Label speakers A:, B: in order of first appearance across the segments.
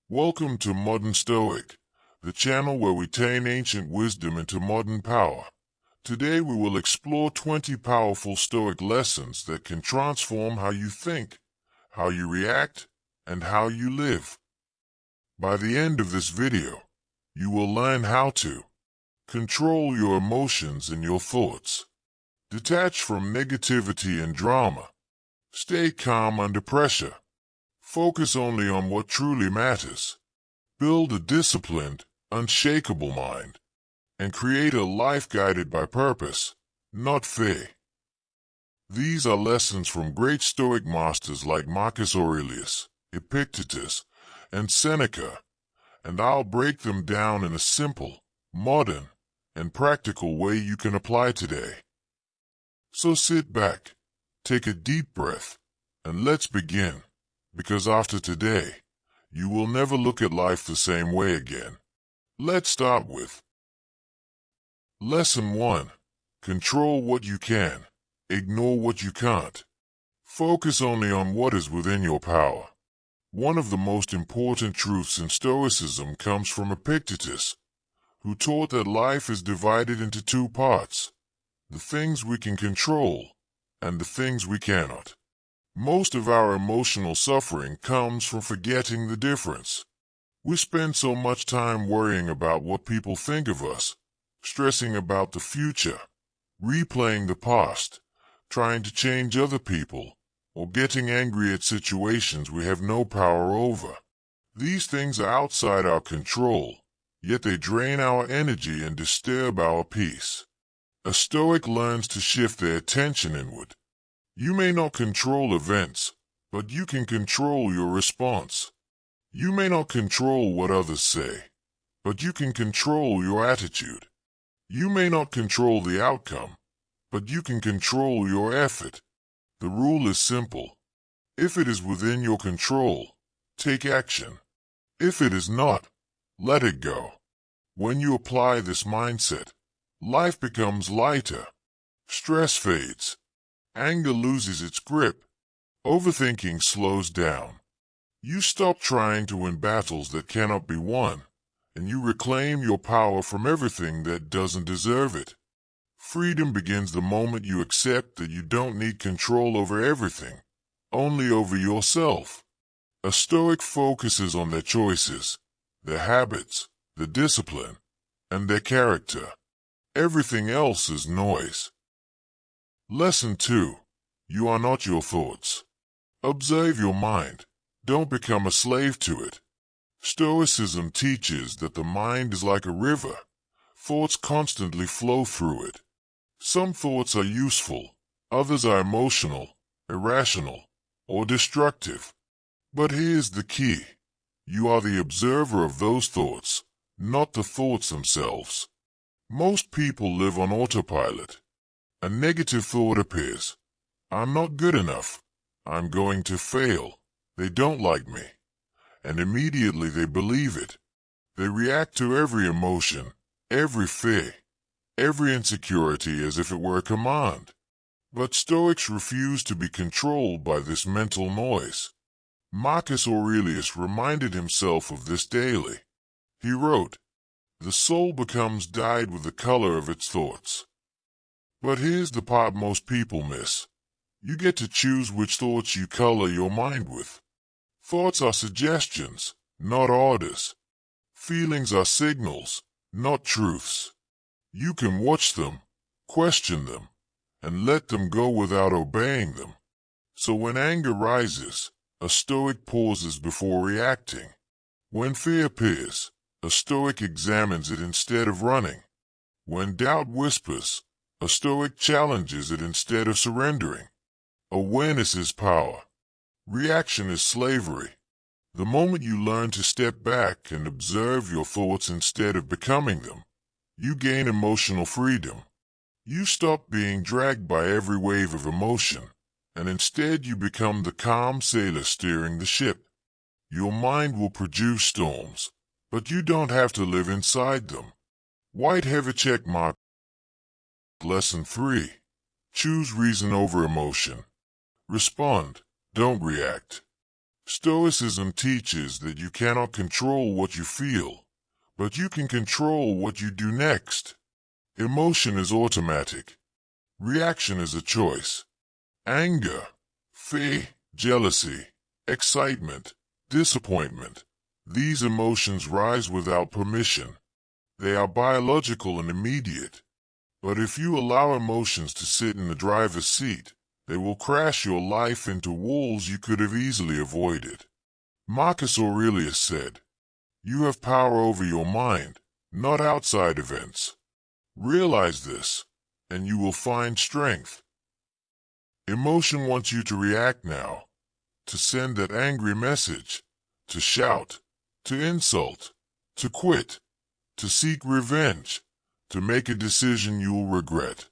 A: Welcome to Modern Stoic, the channel where we turn ancient wisdom into modern power. Today we will explore 20 powerful Stoic lessons that can transform how you think, how you react, and how you live. By the end of this video, you will learn how to control your emotions and your thoughts, detach from negativity and drama, stay calm under pressure, focus only on what truly matters, build a disciplined, unshakable mind, and create a life guided by purpose, not fear. These are lessons from great Stoic masters like Marcus Aurelius, Epictetus, and Seneca, and I'll break them down in a simple, modern, and practical way you can apply today. So sit back, take a deep breath, and let's begin, because after today, you will never look at life the same way again. Let's start with Lesson 1. Control what you can, ignore what you can't. Focus only on what is within your power. One of the most important truths in Stoicism comes from Epictetus, who taught that life is divided into two parts: the things we can control and the things we cannot. Most of our emotional suffering comes from forgetting the difference. We spend so much time worrying about what people think of us, stressing about the future, replaying the past, trying to change other people, or getting angry at situations we have no power over. These things are outside our control, yet they drain our energy and disturb our peace. A Stoic learns to shift their attention inward. You may not control events, but you can control your response. You may not control what others say, but you can control your attitude. You may not control the outcome, but you can control your effort. The rule is simple. If it is within your control, take action. If it is not, let it go. When you apply this mindset, life becomes lighter. Stress fades. Anger loses its grip. Overthinking slows down. You stop trying to win battles that cannot be won, and you reclaim your power from everything that doesn't deserve it. Freedom begins the moment you accept that you don't need control over everything, only over yourself. A Stoic focuses on their choices, their habits, their discipline, and their character. Everything else is noise. Lesson 2. You are not your thoughts. Observe your mind. Don't become a slave to it. Stoicism teaches that the mind is like a river. Thoughts constantly flow through it. Some thoughts are useful, others are emotional, irrational, or destructive. But here's the key. You are the observer of those thoughts, not the thoughts themselves. Most people live on autopilot. A negative thought appears. I'm not good enough. I'm going to fail. They don't like me. And immediately they believe it. They react to every emotion, every fear, every insecurity as if it were a command. But Stoics refuse to be controlled by this mental noise. Marcus Aurelius reminded himself of this daily. He wrote, "The soul becomes dyed with the color of its thoughts." But here's the part most people miss. You get to choose which thoughts you color your mind with. Thoughts are suggestions, not orders. Feelings are signals, not truths. You can watch them, question them, and let them go without obeying them. So when anger rises, a Stoic pauses before reacting. When fear appears, a Stoic examines it instead of running. When doubt whispers, a Stoic challenges it instead of surrendering. Awareness is power. Reaction is slavery. The moment you learn to step back and observe your thoughts instead of becoming them, you gain emotional freedom. You stop being dragged by every wave of emotion, and instead you become the calm sailor steering the ship. Your mind will produce storms, but you don't have to live inside them. White heavy check mark. Lesson 3. Choose reason over emotion. Respond, don't react. Stoicism teaches that you cannot control what you feel, but you can control what you do next. Emotion is automatic. Reaction is a choice. Anger, fear, jealousy, excitement, disappointment. These emotions rise without permission. They are biological and immediate. But if you allow emotions to sit in the driver's seat, they will crash your life into walls you could have easily avoided. Marcus Aurelius said, "You have power over your mind, not outside events. Realize this, and you will find strength." Emotion wants you to react now, to send that angry message, to shout, to insult, to quit, to seek revenge, to make a decision you'll regret.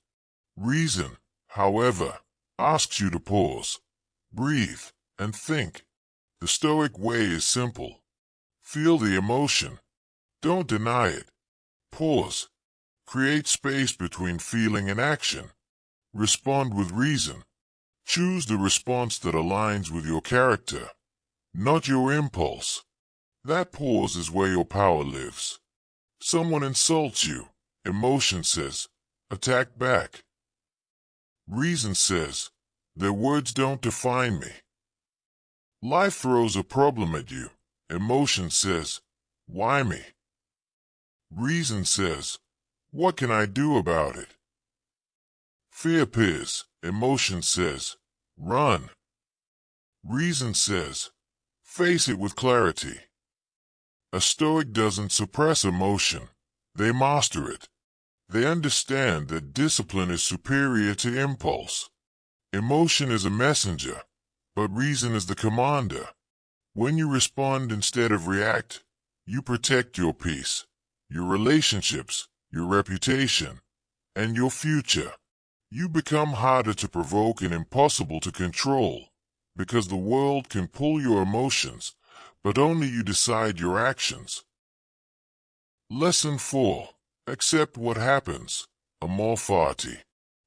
A: Reason, however, asks you to pause, breathe, and think. The Stoic way is simple. Feel the emotion. Don't deny it. Pause. Create space between feeling and action. Respond with reason. Choose the response that aligns with your character, not your impulse. That pause is where your power lives. Someone insults you. Emotion says, attack back. Reason says, their words don't define me. Life throws a problem at you. Emotion says, why me? Reason says, what can I do about it? Fear appears. Emotion says, run. Reason says, face it with clarity. A Stoic doesn't suppress emotion. They master it. They understand that discipline is superior to impulse. Emotion is a messenger, but reason is the commander. When you respond instead of react, you protect your peace, your relationships, your reputation, and your future. You become harder to provoke and impossible to control, because the world can pull your emotions, but only you decide your actions. Lesson 4. Accept what happens. Amor fati.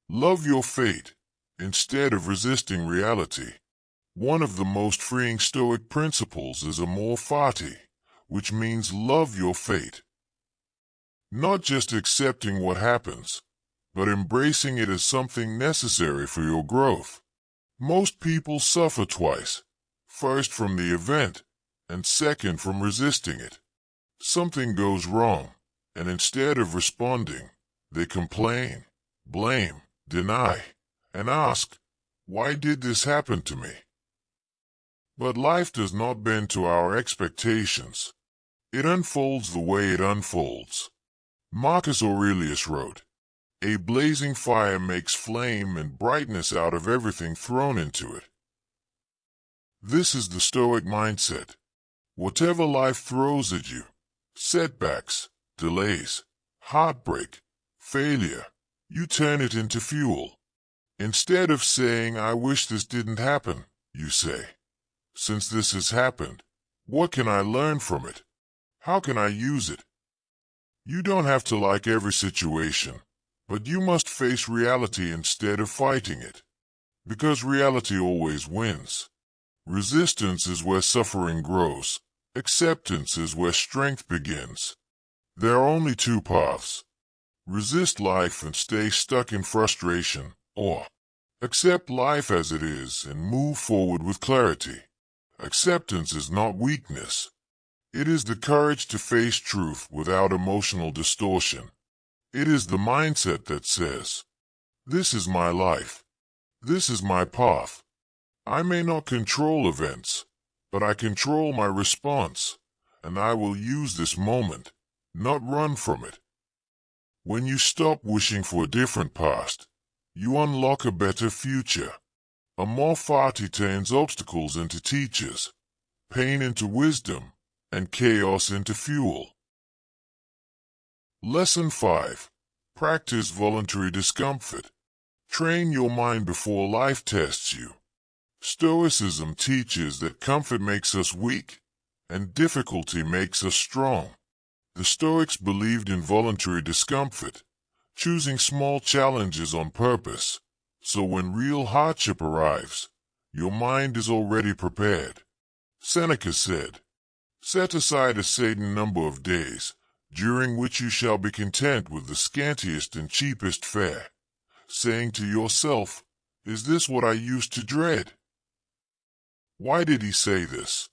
A: Love your fate, instead of resisting reality. One of the most freeing Stoic principles is amor fati, which means love your fate. Not just accepting what happens, but embracing it as something necessary for your growth. Most people suffer twice, first from the event, and second from resisting it. Something goes wrong, and instead of responding, they complain, blame, deny, and ask, why did this happen to me? But life does not bend to our expectations. It unfolds the way it unfolds. Marcus Aurelius wrote, "A blazing fire makes flame and brightness out of everything thrown into it." This is the Stoic mindset. Whatever life throws at you, setbacks, delays, heartbreak, failure, you turn it into fuel. Instead of saying, "I wish this didn't happen," you say, "Since this has happened, what can I learn from it? How can I use it?" You don't have to like every situation, but you must face reality instead of fighting it. Because reality always wins. Resistance is where suffering grows. Acceptance is where strength begins. There are only two paths. Resist life and stay stuck in frustration, or accept life as it is and move forward with clarity. Acceptance is not weakness. It is the courage to face truth without emotional distortion. It is the mindset that says, "This is my life. This is my path. I may not control events, but I control my response, and I will use this moment, not run from it." When you stop wishing for a different past, you unlock a better future. Amor fati turns obstacles into teachers, pain into wisdom, and chaos into fuel. Lesson 5. Practice voluntary discomfort. Train your mind before life tests you. Stoicism teaches that comfort makes us weak, and difficulty makes us strong. The Stoics believed in voluntary discomfort, choosing small challenges on purpose, so when real hardship arrives, your mind is already prepared. Seneca said, "Set aside a certain number of days, during which you shall be content with the scantiest and cheapest fare, saying to yourself, 'Is this what I used to dread?'" Why did he say this?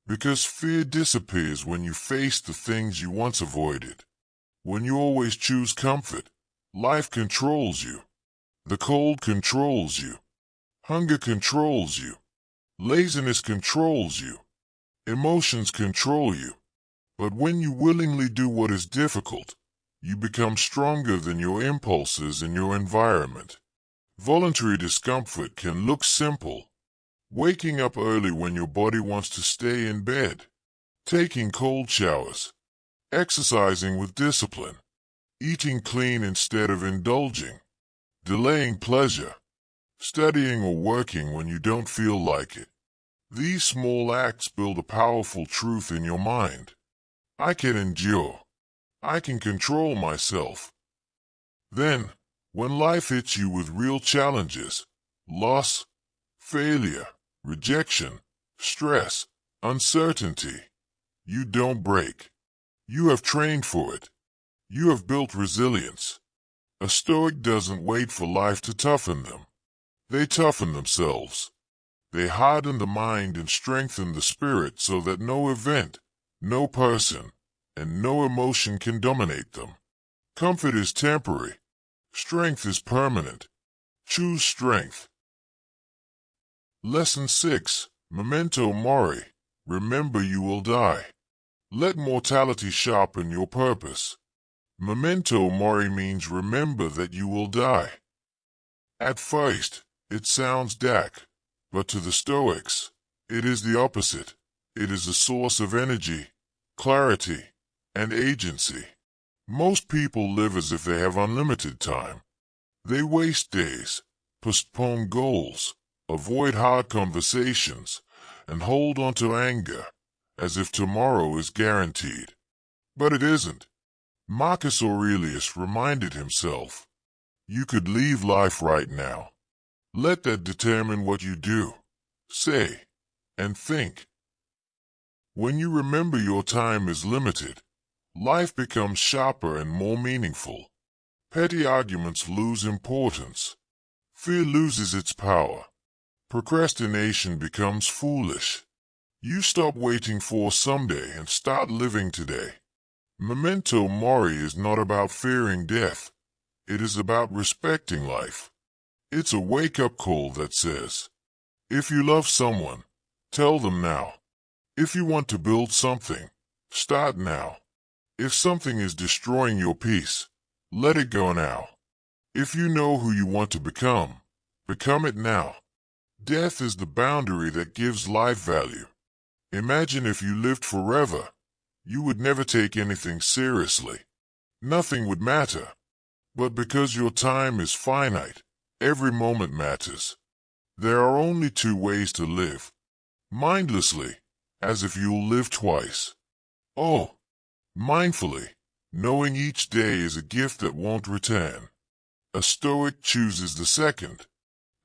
A: Because fear disappears when you face the things you once avoided. When you always choose comfort, life controls you. The cold controls you. Hunger controls you. Laziness controls you. Emotions control you. But when you willingly do what is difficult, you become stronger than your impulses and your environment. Voluntary discomfort can look simple. Waking up early when your body wants to stay in bed. Taking cold showers. Exercising with discipline. Eating clean instead of indulging. Delaying pleasure. Studying or working when you don't feel like it. These small acts build a powerful truth in your mind. I can endure. I can control myself. Then, when life hits you with real challenges, loss, failure, rejection, stress, uncertainty, you don't break. You have trained for it. You have built resilience. A Stoic doesn't wait for life to toughen them. They toughen themselves. They harden the mind and strengthen the spirit so that no event, no person, and no emotion can dominate them. Comfort is temporary. Strength is permanent. Choose strength. Lesson 6. Memento mori. Remember you will die. Let mortality sharpen your purpose. Memento mori means remember that you will die. At first, it sounds dark, but to the Stoics, it is the opposite. It is a source of energy, clarity, and agency. Most people live as if they have unlimited time. They waste days, postpone goals, avoid hard conversations, and hold on to anger, as if tomorrow is guaranteed. But it isn't. Marcus Aurelius reminded himself, "You could leave life right now. Let that determine what you do, say, and think." When you remember your time is limited, life becomes sharper and more meaningful. Petty arguments lose importance. Fear loses its power. Procrastination becomes foolish. You stop waiting for someday and start living today. Memento mori is not about fearing death. It is about respecting life. It's a wake-up call that says, if you love someone, tell them now. If you want to build something, start now. If something is destroying your peace, let it go now. If you know who you want to become it now. Death is the boundary that gives life value. Imagine if you lived forever. You would never take anything seriously. Nothing would matter. But because your time is finite, every moment matters. There are only two ways to live. Mindlessly, as if you'll live twice. Oh, mindfully, knowing each day is a gift that won't return. A Stoic chooses the second.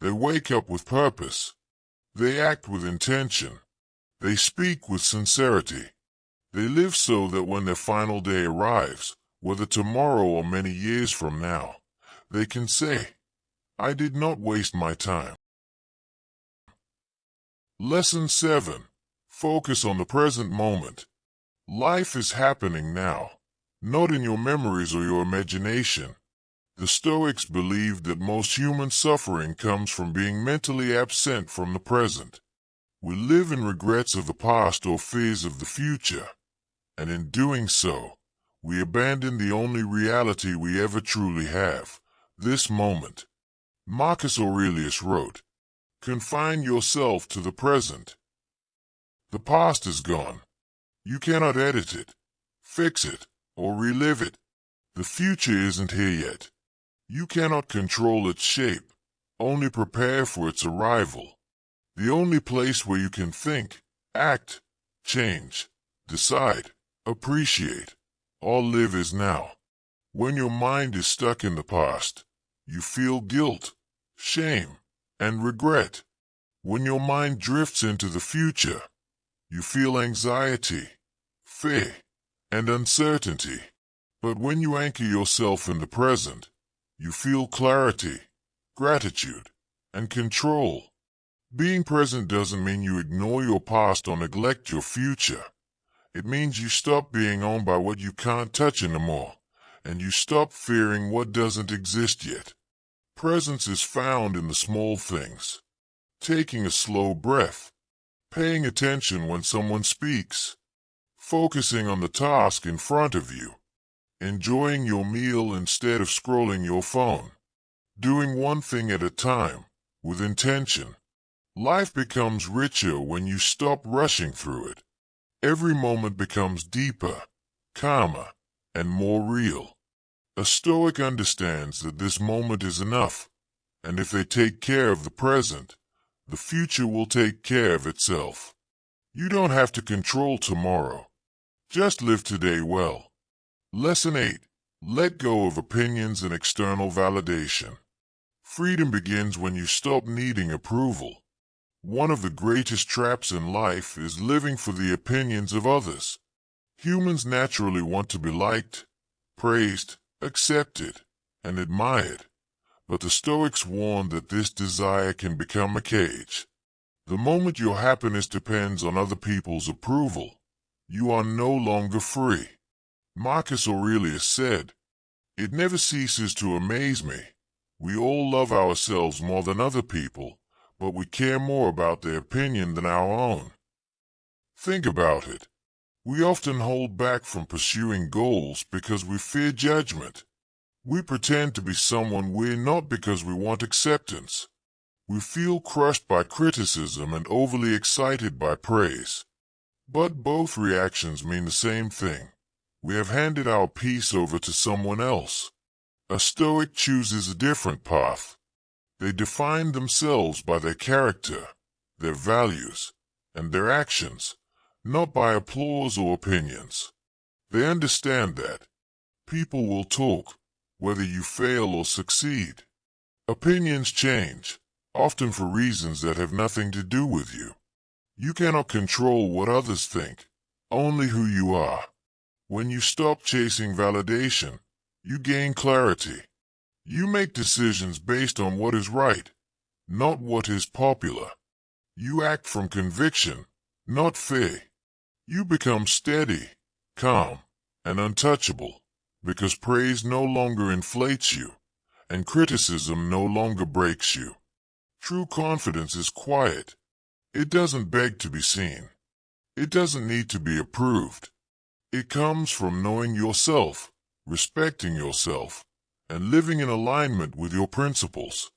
A: They wake up with purpose. They act with intention. They speak with sincerity. They live so that when their final day arrives, whether tomorrow or many years from now, they can say, I did not waste my time. Lesson 7. Focus on the present moment. Life is happening now, not in your memories or your imagination. The Stoics believed that most human suffering comes from being mentally absent from the present. We live in regrets of the past or fears of the future, and in doing so, we abandon the only reality we ever truly have, this moment. Marcus Aurelius wrote, "Confine yourself to the present. The past is gone. You cannot edit it, fix it, or relive it. The future isn't here yet. You cannot control its shape, only prepare for its arrival. The only place where you can think, act, change, decide, appreciate, or live is now. When your mind is stuck in the past, you feel guilt, shame, and regret. When your mind drifts into the future, You feel anxiety, fear, and uncertainty. But when you anchor yourself in the present, you feel clarity, gratitude, and control. Being present doesn't mean you ignore your past or neglect your future. It means you stop being owned by what you can't touch anymore, and you stop fearing what doesn't exist yet. Presence is found in the small things. Taking a slow breath, paying attention when someone speaks, focusing on the task in front of you, enjoying your meal instead of scrolling your phone, doing one thing at a time, with intention. Life becomes richer when you stop rushing through it. Every moment becomes deeper, calmer, and more real. A Stoic understands that this moment is enough, and if they take care of the present, the future will take care of itself. You don't have to control tomorrow. Just live today well. Lesson 8. Let go of opinions and external validation. Freedom begins when you stop needing approval. One of the greatest traps in life is living for the opinions of others. Humans naturally want to be liked, praised, accepted, and admired. But the Stoics warn that this desire can become a cage. The moment your happiness depends on other people's approval, you are no longer free. Marcus Aurelius said, "It never ceases to amaze me. We all love ourselves more than other people, but we care more about their opinion than our own." Think about it. We often hold back from pursuing goals because we fear judgment. We pretend to be someone we're not because we want acceptance. We feel crushed by criticism and overly excited by praise. But both reactions mean the same thing. We have handed our peace over to someone else. A Stoic chooses a different path. They define themselves by their character, their values, and their actions, not by applause or opinions. They understand that people will talk, whether you fail or succeed. Opinions change, often for reasons that have nothing to do with you. You cannot control what others think, only who you are. When you stop chasing validation, you gain clarity. You make decisions based on what is right, not what is popular. You act from conviction, not fear. You become steady, calm, and untouchable, because praise no longer inflates you, and criticism no longer breaks you. True confidence is quiet. It doesn't beg to be seen. It doesn't need to be approved. It comes from knowing yourself, respecting yourself, and living in alignment with your principles.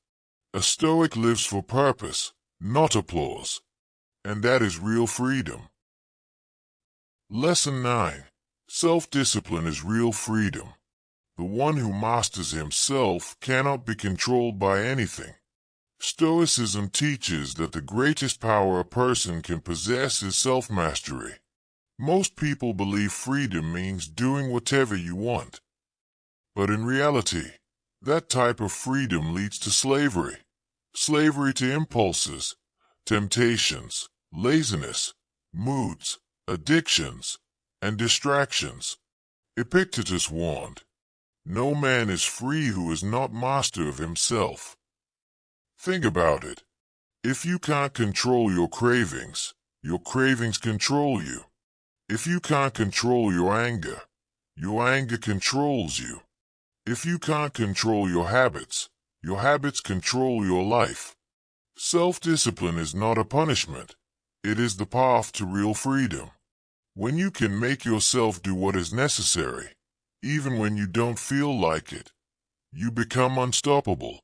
A: A Stoic lives for purpose, not applause, and that is real freedom. Lesson 9. Self-discipline is real freedom. The one who masters himself cannot be controlled by anything. Stoicism teaches that the greatest power a person can possess is self-mastery. Most people believe freedom means doing whatever you want. But in reality, that type of freedom leads to slavery. Slavery to impulses, temptations, laziness, moods, addictions, and distractions. Epictetus warned, "No man is free who is not master of himself." Think about it. If you can't control your cravings control you. If you can't control your anger controls you. If you can't control your habits control your life. Self-discipline is not a punishment. It is the path to real freedom. When you can make yourself do what is necessary, even when you don't feel like it, you become unstoppable.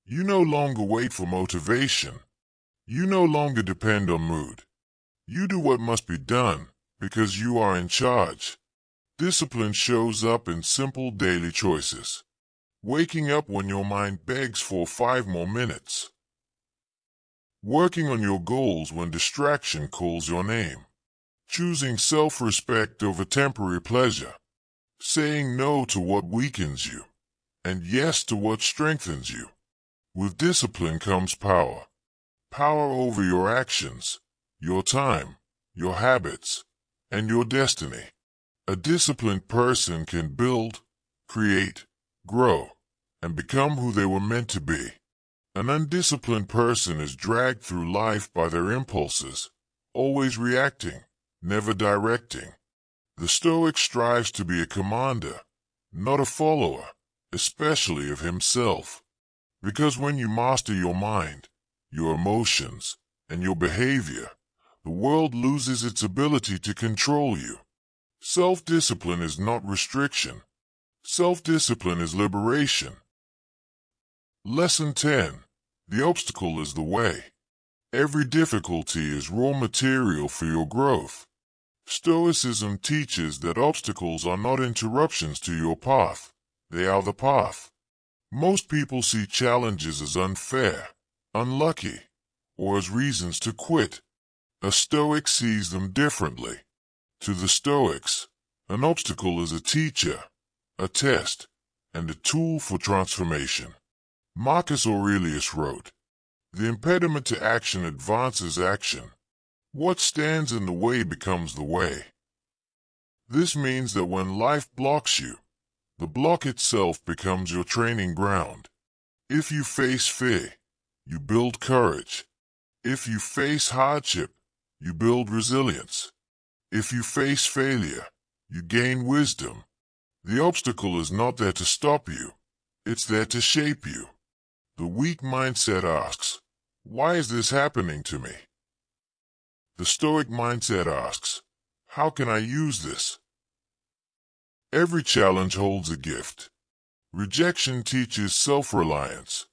A: You no longer wait for motivation. You no longer depend on mood. You do what must be done because you are in charge. Discipline shows up in simple daily choices. Waking up when your mind begs for 5 more minutes. Working on your goals when distraction calls your name. Choosing self-respect over temporary pleasure. Saying no to what weakens you, and yes to what strengthens you. With discipline comes power. Power over your actions, your time, your habits, and your destiny. A disciplined person can build, create, grow, and become who they were meant to be. An undisciplined person is dragged through life by their impulses, always reacting, never directing. The Stoic strives to be a commander, not a follower, especially of himself. Because when you master your mind, your emotions, and your behavior, the world loses its ability to control you. Self-discipline is not restriction. Self-discipline is liberation. Lesson 10. The obstacle is the way. Every difficulty is raw material for your growth. Stoicism teaches that obstacles are not interruptions to your path. They are the path. Most people see challenges as unfair, unlucky, or as reasons to quit. A Stoic sees them differently. To the Stoics, an obstacle is a teacher, a test, and a tool for transformation. Marcus Aurelius wrote, "The impediment to action advances action. What stands in the way becomes the way." This means that when life blocks you, the block itself becomes your training ground. If you face fear, you build courage. If you face hardship, you build resilience. If you face failure, you gain wisdom. The obstacle is not there to stop you. It's there to shape you. The weak mindset asks, "Why is this happening to me?" The Stoic mindset asks, "How can I use this?" Every challenge holds a gift. Rejection teaches self-reliance.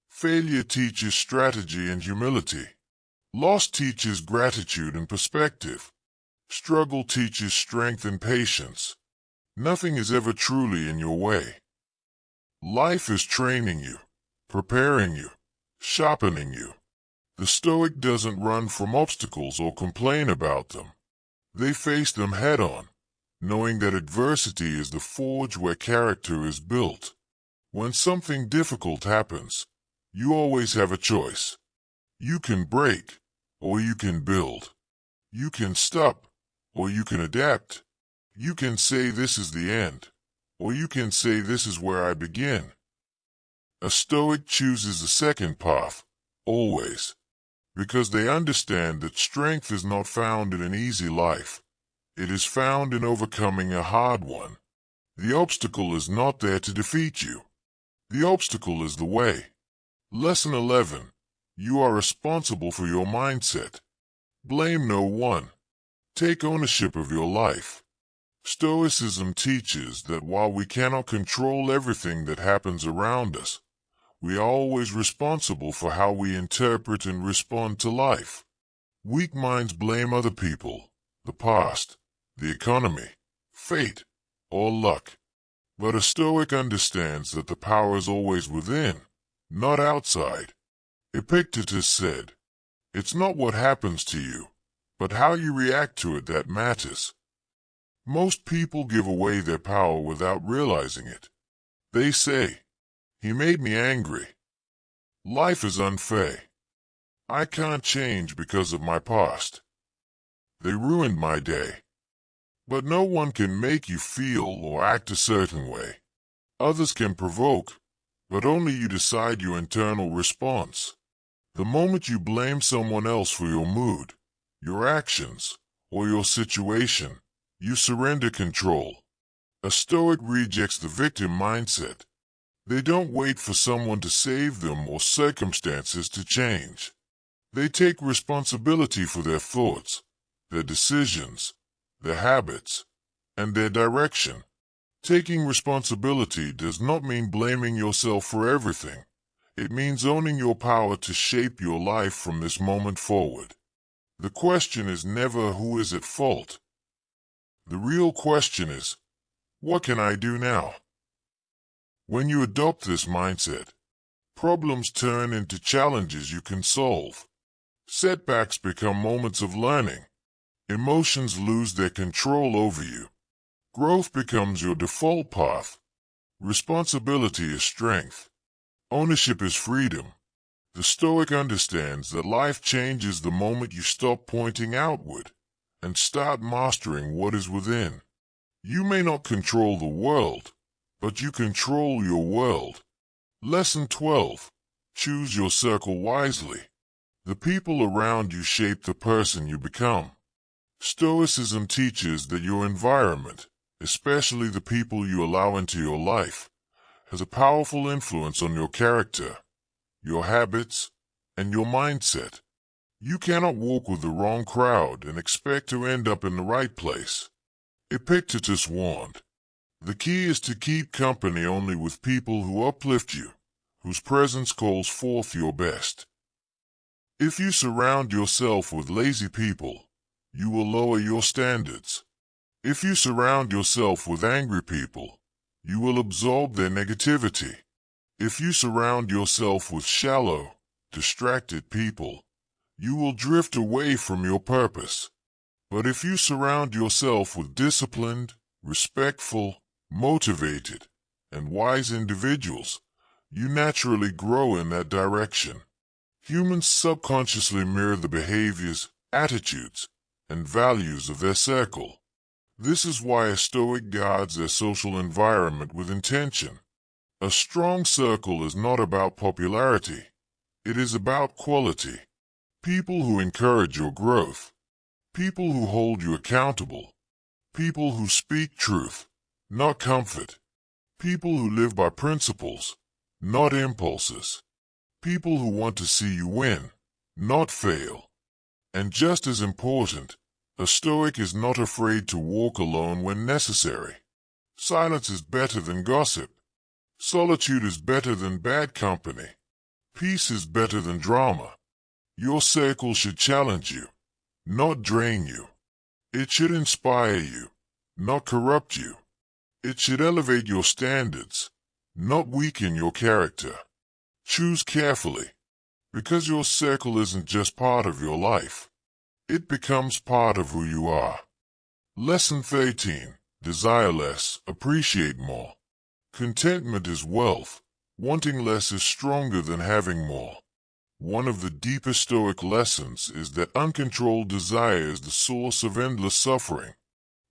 A: Failure teaches strategy and humility. Loss teaches gratitude and perspective. Struggle teaches strength and patience. Nothing is ever truly in your way. Life is training you, preparing you, sharpening you. The Stoic doesn't run from obstacles or complain about them. They face them head-on, knowing that adversity is the forge where character is built. When something difficult happens, you always have a choice. You can break, or you can build. You can stop, or you can adapt. You can say this is the end, or you can say this is where I begin. A Stoic chooses the second path, always, because they understand that strength is not found in an easy life. It is found in overcoming a hard one. The obstacle is not there to defeat you. The obstacle is the way. Lesson 11. You are responsible for your mindset. Blame no one. Take ownership of your life. Stoicism teaches that while we cannot control everything that happens around us, we are always responsible for how we interpret and respond to life. Weak minds blame other people, the past, the economy, fate, or luck. But a Stoic understands that the power is always within, not outside. Epictetus said, "It's not what happens to you, but how you react to it that matters." Most people give away their power without realizing it. They say, "He made me angry. Life is unfair. I can't change because of my past. They ruined my day." But no one can make you feel or act a certain way. Others can provoke, but only you decide your internal response. The moment you blame someone else for your mood, your actions, or your situation, you surrender control. A Stoic rejects the victim mindset. They don't wait for someone to save them or circumstances to change. They take responsibility for their thoughts, their decisions, their habits, and their direction. Taking responsibility does not mean blaming yourself for everything. It means owning your power to shape your life from this moment forward. The question is never who is at fault. The real question is, what can I do now? When you adopt this mindset, problems turn into challenges you can solve. Setbacks become moments of learning. Emotions lose their control over you. Growth becomes your default path. Responsibility is strength. Ownership is freedom. The Stoic understands that life changes the moment you stop pointing outward and start mastering what is within. You may not control the world, but you control your world. Lesson 12. Choose your circle wisely. The people around you shape the person you become. Stoicism teaches that your environment, especially the people you allow into your life, has a powerful influence on your character, your habits, and your mindset. You cannot walk with the wrong crowd and expect to end up in the right place. Epictetus warned, "The key is to keep company only with people who uplift you, whose presence calls forth your best." If you surround yourself with lazy people, you will lower your standards. If you surround yourself with angry people, you will absorb their negativity. If you surround yourself with shallow, distracted people, you will drift away from your purpose. But if you surround yourself with disciplined, respectful, motivated, and wise individuals, you naturally grow in that direction. Humans subconsciously mirror the behaviors, attitudes, and values of their circle. This is why a Stoic guards their social environment with intention. A strong circle is not about popularity. It is about quality. People who encourage your growth. People who hold you accountable. People who speak truth, not comfort. People who live by principles, not impulses. People who want to see you win, not fail. And just as important, a Stoic is not afraid to walk alone when necessary. Silence is better than gossip. Solitude is better than bad company. Peace is better than drama. Your circle should challenge you, not drain you. It should inspire you, not corrupt you. It should elevate your standards, not weaken your character. Choose carefully, because your circle isn't just part of your life. It becomes part of who you are. Lesson 13. Desire less, appreciate more. Contentment is wealth. Wanting less is stronger than having more. One of the deepest Stoic lessons is that uncontrolled desire is the source of endless suffering.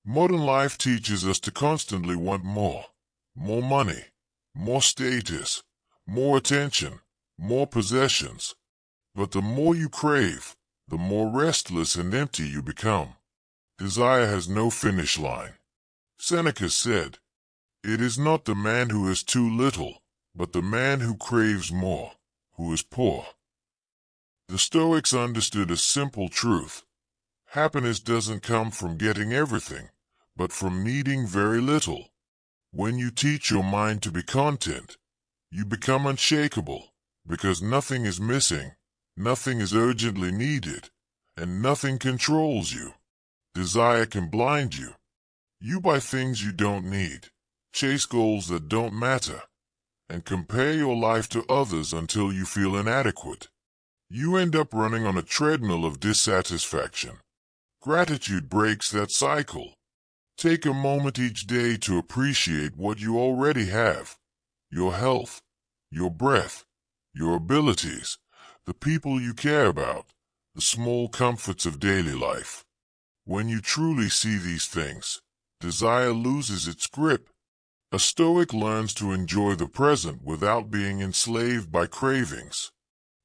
A: Modern life teaches us to constantly want more. More money, more status, more attention, more possessions. But the more you crave, the more restless and empty you become. Desire has no finish line. Seneca said, "It is not the man who has too little, but the man who craves more, who is poor." The Stoics understood a simple truth. Happiness doesn't come from getting everything, but from needing very little. When you teach your mind to be content, you become unshakable, because nothing is missing, nothing is urgently needed, and nothing controls you. Desire can blind you. You buy things you don't need, chase goals that don't matter, and compare your life to others until you feel inadequate. You end up running on a treadmill of dissatisfaction. Gratitude breaks that cycle. Take a moment each day to appreciate what you already have. Your health, your breath, your abilities, the people you care about, the small comforts of daily life. When you truly see these things, desire loses its grip. A Stoic learns to enjoy the present without being enslaved by cravings.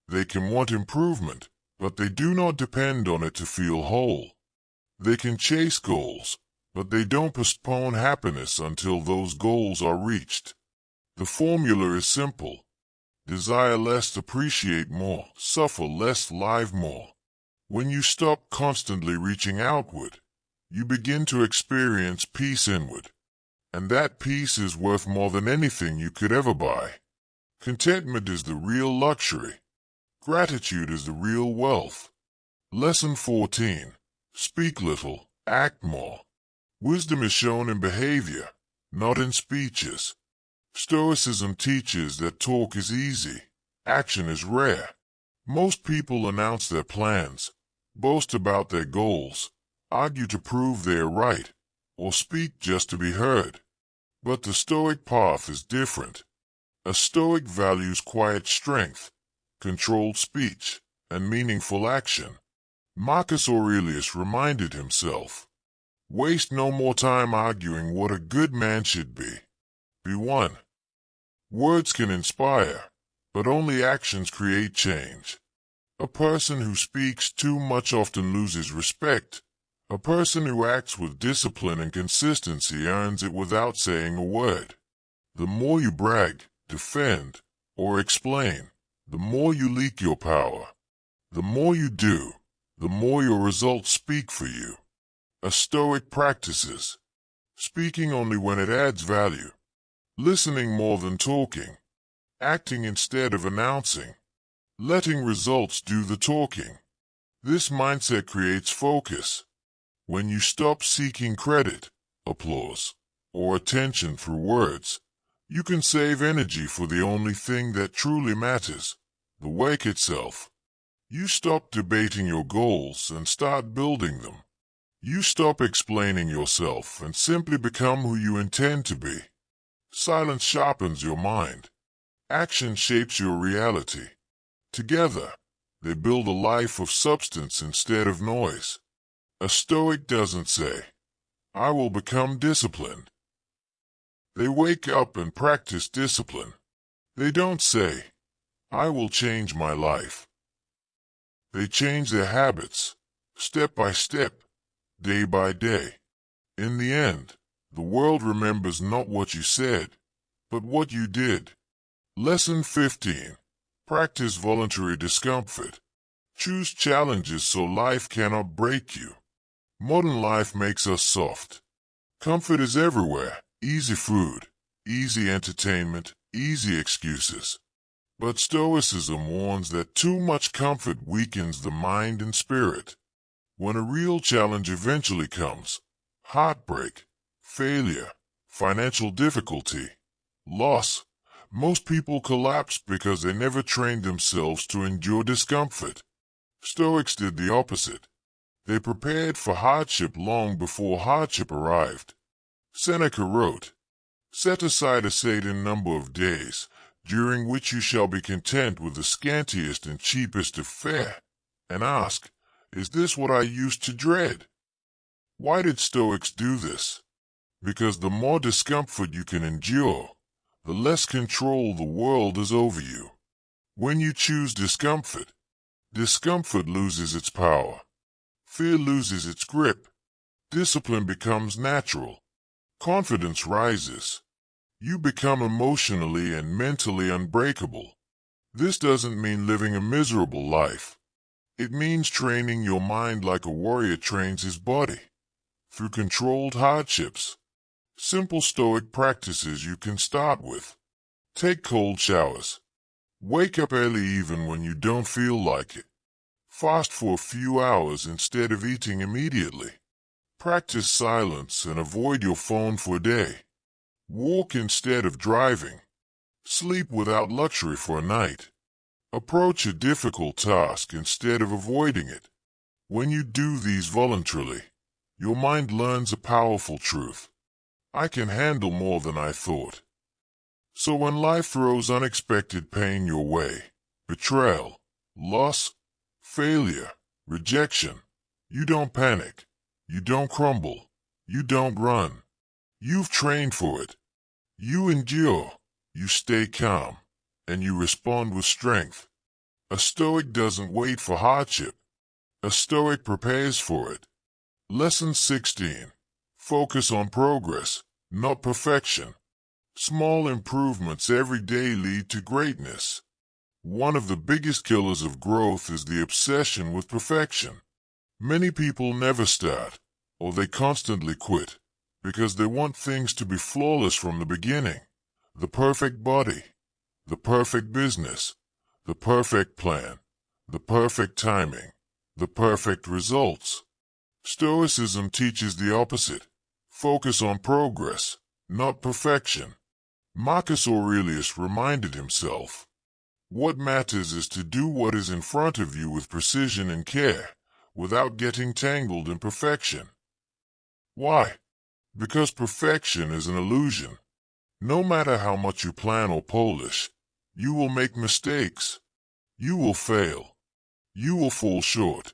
A: They can want improvement, but they do not depend on it to feel whole. They can chase goals, but they don't postpone happiness until those goals are reached. The formula is simple. Desire less, appreciate more, suffer less, live more. When you stop constantly reaching outward, you begin to experience peace inward. And that peace is worth more than anything you could ever buy. Contentment is the real luxury. Gratitude is the real wealth. Lesson 14. Speak little, act more. Wisdom is shown in behavior, not in speeches. Stoicism teaches that talk is easy, action is rare. Most people announce their plans, boast about their goals, argue to prove they are right, or speak just to be heard. But the Stoic path is different. A Stoic values quiet strength, controlled speech, and meaningful action. Marcus Aurelius reminded himself, waste no more time arguing what a good man should be. Be one. Words can inspire, but only actions create change. A person who speaks too much often loses respect. A person who acts with discipline and consistency earns it without saying a word. The more you brag, defend, or explain, the more you leak your power. The more you do, the more your results speak for you. A Stoic practices speaking only when it adds value, listening more than talking, acting instead of announcing, letting results do the talking. This mindset creates focus. When you stop seeking credit, applause, or attention through words, you can save energy for the only thing that truly matters, the work itself. You stop debating your goals and start building them. You stop explaining yourself and simply become who you intend to be. Silence sharpens your mind. Action shapes your reality. Together, they build a life of substance instead of noise. A Stoic doesn't say, I will become disciplined. They wake up and practice discipline. They don't say, I will change my life. They change their habits, step by step, day by day. In the end, the world remembers not what you said, but what you did. Lesson 15. Practice voluntary discomfort. Choose challenges so life cannot break you. Modern life makes us soft. Comfort is everywhere. Easy food, easy entertainment, easy excuses. But Stoicism warns that too much comfort weakens the mind and spirit. When a real challenge eventually comes, heartbreak, failure, financial difficulty, loss, most people collapse because they never trained themselves to endure discomfort. Stoics did the opposite. They prepared for hardship long before hardship arrived. Seneca wrote, set aside a certain number of days, during which you shall be content with the scantiest and cheapest of fare, and ask, is this what I used to dread? Why did Stoics do this? Because the more discomfort you can endure, the less control the world has over you. When you choose discomfort, discomfort loses its power. Fear loses its grip. Discipline becomes natural. Confidence rises. You become emotionally and mentally unbreakable. This doesn't mean living a miserable life. It means training your mind like a warrior trains his body, through controlled hardships. Simple Stoic practices you can start with. Take cold showers. Wake up early even when you don't feel like it. Fast for a few hours instead of eating immediately. Practice silence and avoid your phone for a day. Walk instead of driving. Sleep without luxury for a night. Approach a difficult task instead of avoiding it. When you do these voluntarily, your mind learns a powerful truth. I can handle more than I thought. So when life throws unexpected pain your way, betrayal, loss, failure, rejection, you don't panic. You don't crumble. You don't run. You've trained for it. You endure. You stay calm. And you respond with strength. A Stoic doesn't wait for hardship. A Stoic prepares for it. Lesson 16. Focus on progress, not perfection. Small improvements every day lead to greatness. One of the biggest killers of growth is the obsession with perfection. Many people never start, or they constantly quit, because they want things to be flawless from the beginning. The perfect body, the perfect business, the perfect plan, the perfect timing, the perfect results. Stoicism teaches the opposite. Focus on progress, not perfection. Marcus Aurelius reminded himself, what matters is to do what is in front of you with precision and care, without getting tangled in perfection. Why? Because perfection is an illusion. No matter how much you plan or polish, you will make mistakes. You will fail. You will fall short.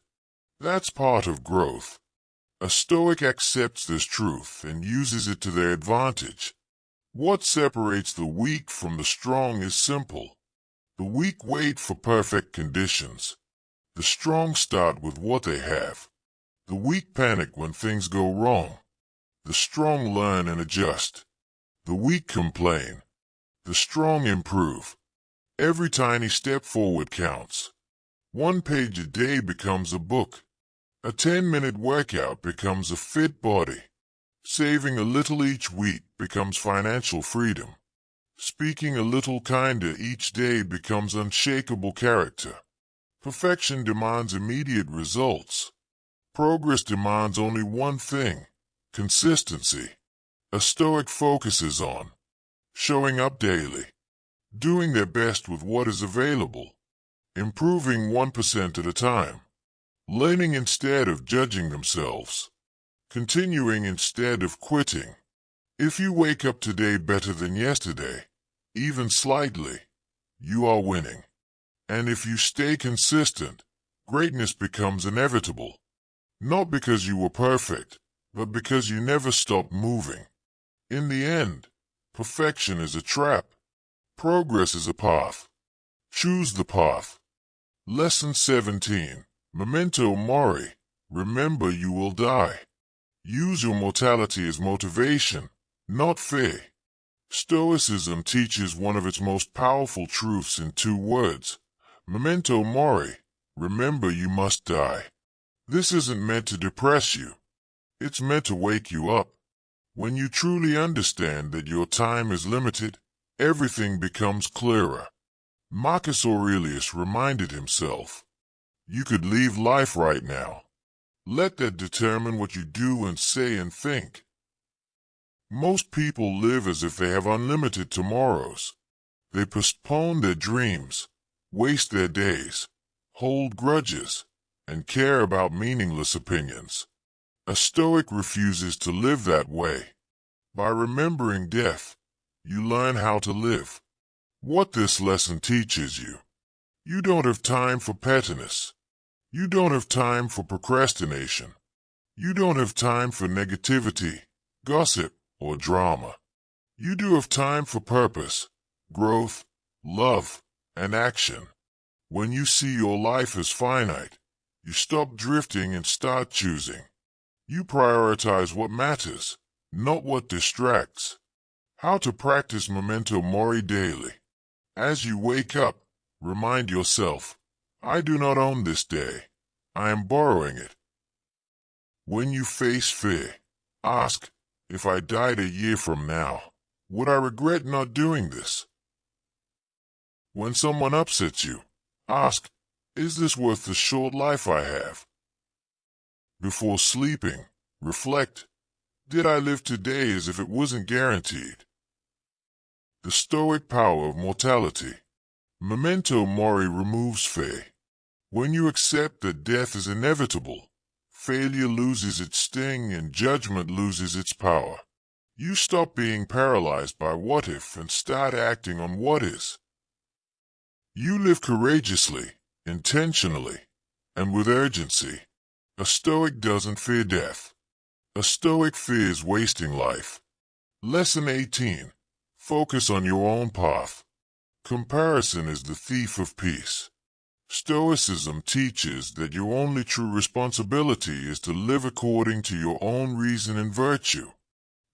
A: That's part of growth. A Stoic accepts this truth and uses it to their advantage. What separates the weak from the strong is simple. The weak wait for perfect conditions. The strong start with what they have. The weak panic when things go wrong. The strong learn and adjust. The weak complain. The strong improve. Every tiny step forward counts. 1 page a day becomes a book. A 10-minute workout becomes a fit body. Saving a little each week becomes financial freedom. Speaking a little kinder each day becomes unshakable character. Perfection demands immediate results. Progress demands only one thing: consistency. A Stoic focuses on showing up daily, doing their best with what is available, improving 1% at a time, learning instead of judging themselves, continuing instead of quitting. If you wake up today better than yesterday, even slightly, you are winning. And if you stay consistent, greatness becomes inevitable. Not because you were perfect, but because you never stopped moving. In the end, perfection is a trap. Progress is a path. Choose the path. Lesson 17. Memento mori. Remember you will die. Use your mortality as motivation, not fear. Stoicism teaches one of its most powerful truths in 2 words. Memento mori. Remember you must die. This isn't meant to depress you. It's meant to wake you up. When you truly understand that your time is limited, everything becomes clearer. Marcus Aurelius reminded himself, "You could leave life right now. Let that determine what you do and say and think." Most people live as if they have unlimited tomorrows. They postpone their dreams, waste their days, hold grudges, and care about meaningless opinions. A Stoic refuses to live that way. By remembering death, you learn how to live. What this lesson teaches you: you don't have time for pettiness. You don't have time for procrastination. You don't have time for negativity, gossip, or drama. You do have time for purpose, growth, love, and action. When you see your life as finite, you stop drifting and start choosing. You prioritize what matters, not what distracts. How to practice memento mori daily. As you wake up, remind yourself, I do not own this day. I am borrowing it. When you face fear, ask, if I died a year from now, would I regret not doing this? When someone upsets you, ask, is this worth the short life I have? Before sleeping, reflect, did I live today as if it wasn't guaranteed? The Stoic power of mortality. Memento mori removes fear. When you accept that death is inevitable, failure loses its sting and judgment loses its power. You stop being paralyzed by what if and start acting on what is. You live courageously, intentionally, and with urgency. A Stoic doesn't fear death. A Stoic fears wasting life. Lesson 18. Focus on your own path. Comparison is the thief of peace. Stoicism teaches that your only true responsibility is to live according to your own reason and virtue.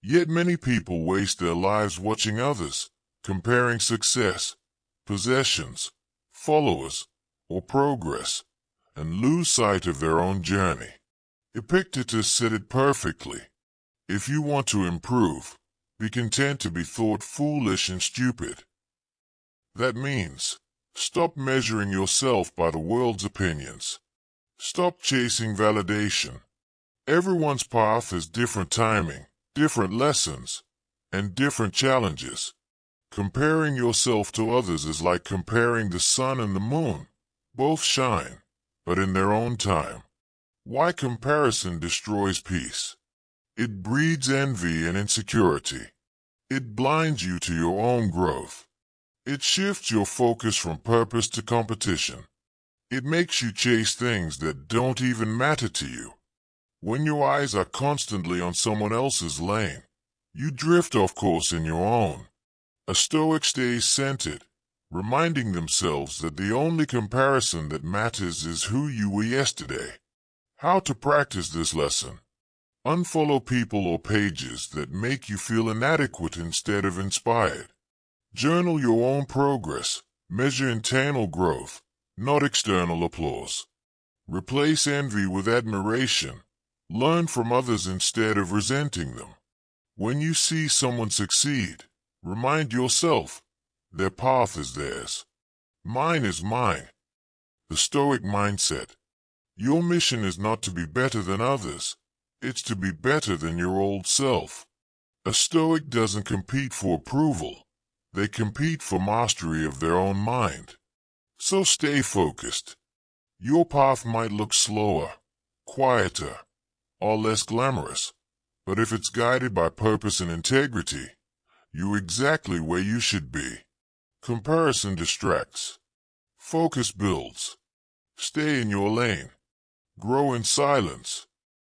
A: Yet many people waste their lives watching others, comparing success, possessions, followers, or progress, and lose sight of their own journey. Epictetus said it perfectly. If you want to improve, be content to be thought foolish and stupid. That means, stop measuring yourself by the world's opinions. Stop chasing validation. Everyone's path has different timing, different lessons, and different challenges. Comparing yourself to others is like comparing the sun and the moon. Both shine, but in their own time. Why comparison destroys peace? It breeds envy and insecurity. It blinds you to your own growth. It shifts your focus from purpose to competition. It makes you chase things that don't even matter to you. When your eyes are constantly on someone else's lane, you drift off course in your own. A Stoic stays centered, reminding themselves that the only comparison that matters is who you were yesterday. How to practice this lesson? Unfollow people or pages that make you feel inadequate instead of inspired. Journal your own progress. Measure internal growth, not external applause. Replace envy with admiration. Learn from others instead of resenting them. When you see someone succeed, remind yourself, their path is theirs. Mine is mine. The Stoic mindset. Your mission is not to be better than others. It's to be better than your old self. A Stoic doesn't compete for approval. They compete for mastery of their own mind. So stay focused. Your path might look slower, quieter, or less glamorous, but if it's guided by purpose and integrity, you're exactly where you should be. Comparison distracts. Focus builds. Stay in your lane. Grow in silence.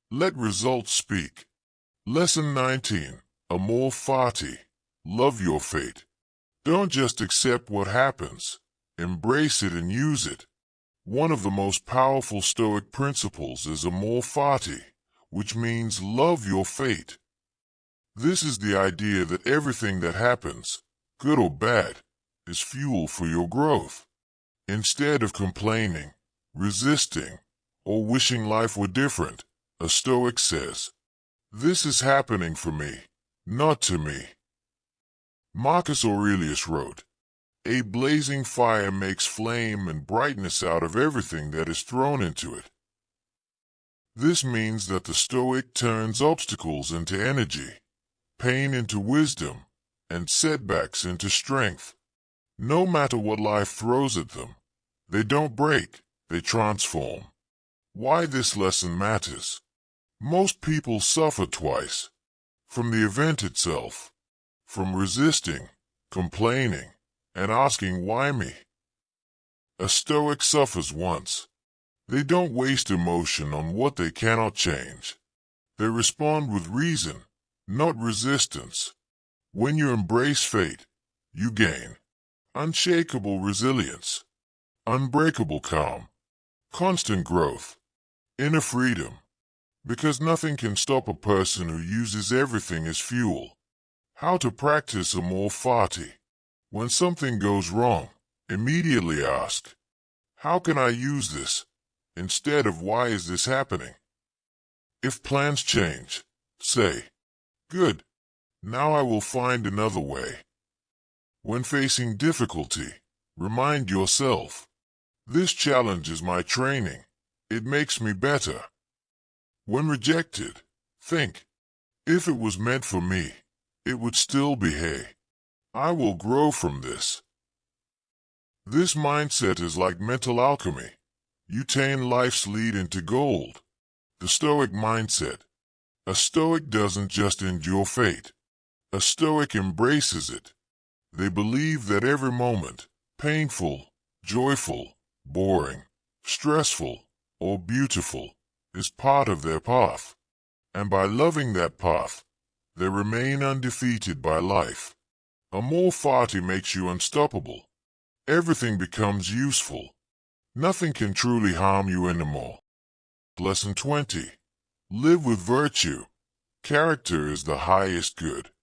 A: Let results speak. Lesson 19. Amor fati. Love your fate. Don't just accept what happens. Embrace it and use it. One of the most powerful Stoic principles is amor fati, which means love your fate. This is the idea that everything that happens, good or bad, is fuel for your growth. Instead of complaining, resisting, or wishing life were different, a Stoic says, "This is happening for me, not to me." Marcus Aurelius wrote, "A blazing fire makes flame and brightness out of everything that is thrown into it." This means that the Stoic turns obstacles into energy, pain into wisdom, and setbacks into strength. No matter what life throws at them, they don't break, they transform. Why this lesson matters? Most people suffer twice. From the event itself, from resisting, complaining, and asking why me. A Stoic suffers once. They don't waste emotion on what they cannot change. They respond with reason, not resistance. When you embrace fate, you gain unshakable resilience, unbreakable calm, constant growth, inner freedom, because nothing can stop a person who uses everything as fuel. How to practice amor fati. When something goes wrong, immediately ask, "How can I use this?" instead of "Why is this happening?" If plans change, say, "Good, now I will find another way." When facing difficulty, remind yourself, "This challenge is my training. It makes me better." When rejected, think, "If it was meant for me, it would still be hay. I will grow from this." This mindset is like mental alchemy. You turn life's lead into gold. The Stoic mindset. A Stoic doesn't just endure fate. A Stoic embraces it. They believe that every moment, painful, joyful, boring, stressful, or beautiful, is part of their path. And by loving that path, they remain undefeated by life. Amor fati makes you unstoppable. Everything becomes useful. Nothing can truly harm you anymore. Lesson 20. Live with virtue. Character is the highest good.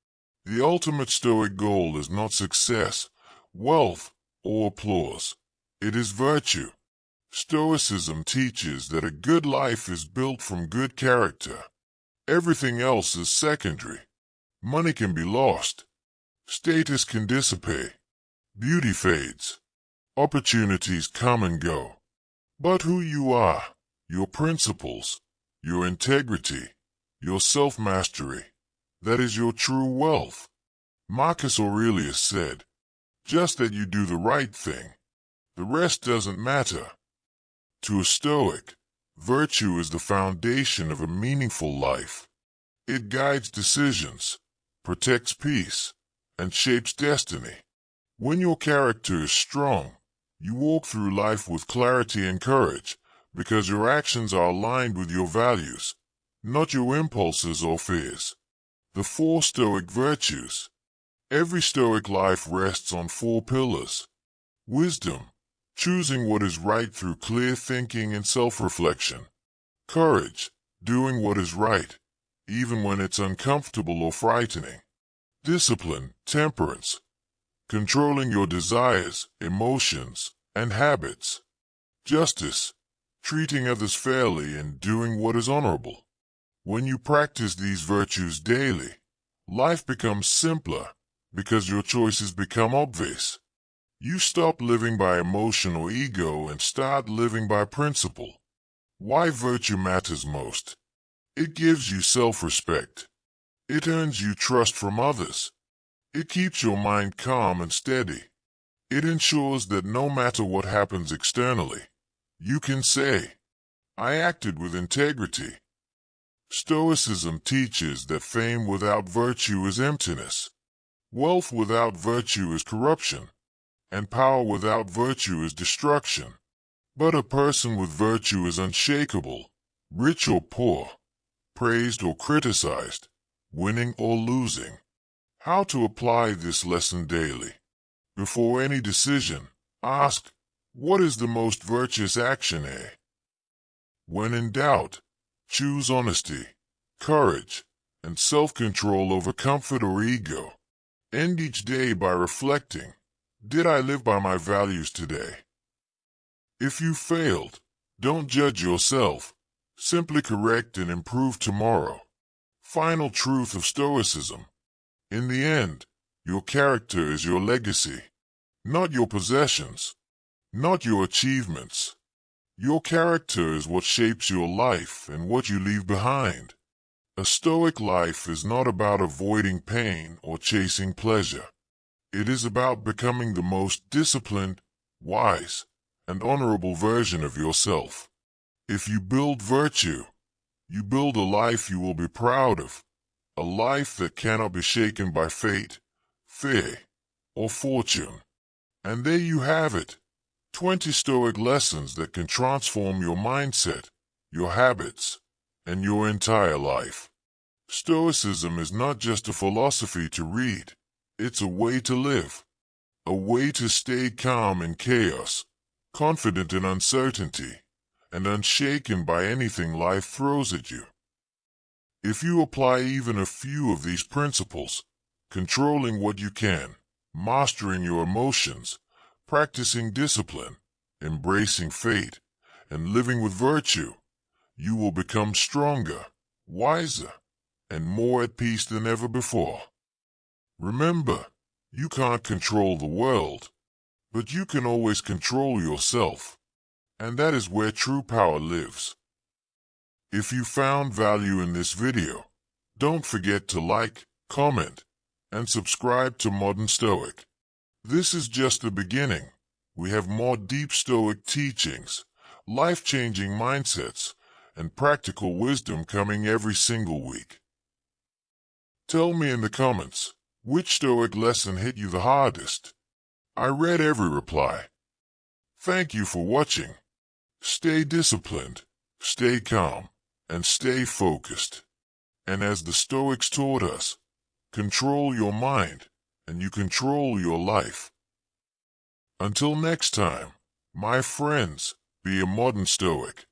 A: The ultimate Stoic goal is not success, wealth, or applause. It is virtue. Stoicism teaches that a good life is built from good character. Everything else is secondary. Money can be lost. Status can dissipate. Beauty fades. Opportunities come and go. But who you are, your principles, your integrity, your self-mastery, that is your true wealth. Marcus Aurelius said, "Just that you do the right thing. The rest doesn't matter." To a Stoic, virtue is the foundation of a meaningful life. It guides decisions, protects peace, and shapes destiny. When your character is strong, You walk through life with clarity and courage because your actions are aligned with your values, not your impulses or fears. The 4 Stoic virtues. Every Stoic life rests on 4 pillars. Wisdom, choosing what is right through clear thinking and self-reflection. Courage, doing what is right, even when it's uncomfortable or frightening. Discipline, temperance, controlling your desires, emotions, and habits. Justice, treating others fairly and doing what is honorable. When you practice these virtues daily, life becomes simpler because your choices become obvious. You stop living by emotion or ego and start living by principle. Why virtue matters most? It gives you self-respect. It earns you trust from others. It keeps your mind calm and steady. It ensures that no matter what happens externally, you can say, "I acted with integrity." Stoicism teaches that fame without virtue is emptiness. Wealth without virtue is corruption, and power without virtue is destruction. But a person with virtue is unshakable, rich or poor, praised or criticized, winning or losing. How to apply this lesson daily? Before any decision, ask, what is the most virtuous action? When in doubt, choose honesty, courage, and self-control over comfort or ego. End each day by reflecting, did I live by my values today? If you failed, don't judge yourself. Simply correct and improve tomorrow. Final truth of Stoicism. In the end, your character is your legacy, not your possessions, not your achievements. Your character is what shapes your life and what you leave behind. A Stoic life is not about avoiding pain or chasing pleasure. It is about becoming the most disciplined, wise, and honorable version of yourself. If you build virtue, you build a life you will be proud of, a life that cannot be shaken by fate, fear, or fortune. And there you have it, 20 Stoic lessons that can transform your mindset, your habits, and your entire life. Stoicism is not just a philosophy to read, it's a way to live, a way to stay calm in chaos, confident in uncertainty, and unshaken by anything life throws at you. If you apply even a few of these principles, controlling what you can, mastering your emotions, practicing discipline, embracing fate, and living with virtue, you will become stronger, wiser, and more at peace than ever before. Remember, you can't control the world, but you can always control yourself, and that is where true power lives. If you found value in this video, don't forget to like, comment, and subscribe to Modern Stoic. This is just the beginning. We have more deep Stoic teachings, life-changing mindsets, and practical wisdom coming every single week. Tell me in the comments, which Stoic lesson hit you the hardest? I read every reply. Thank you for watching. Stay disciplined, stay calm, and stay focused. And as the Stoics taught us, control your mind, and you control your life. Until next time, my friends, be a modern Stoic.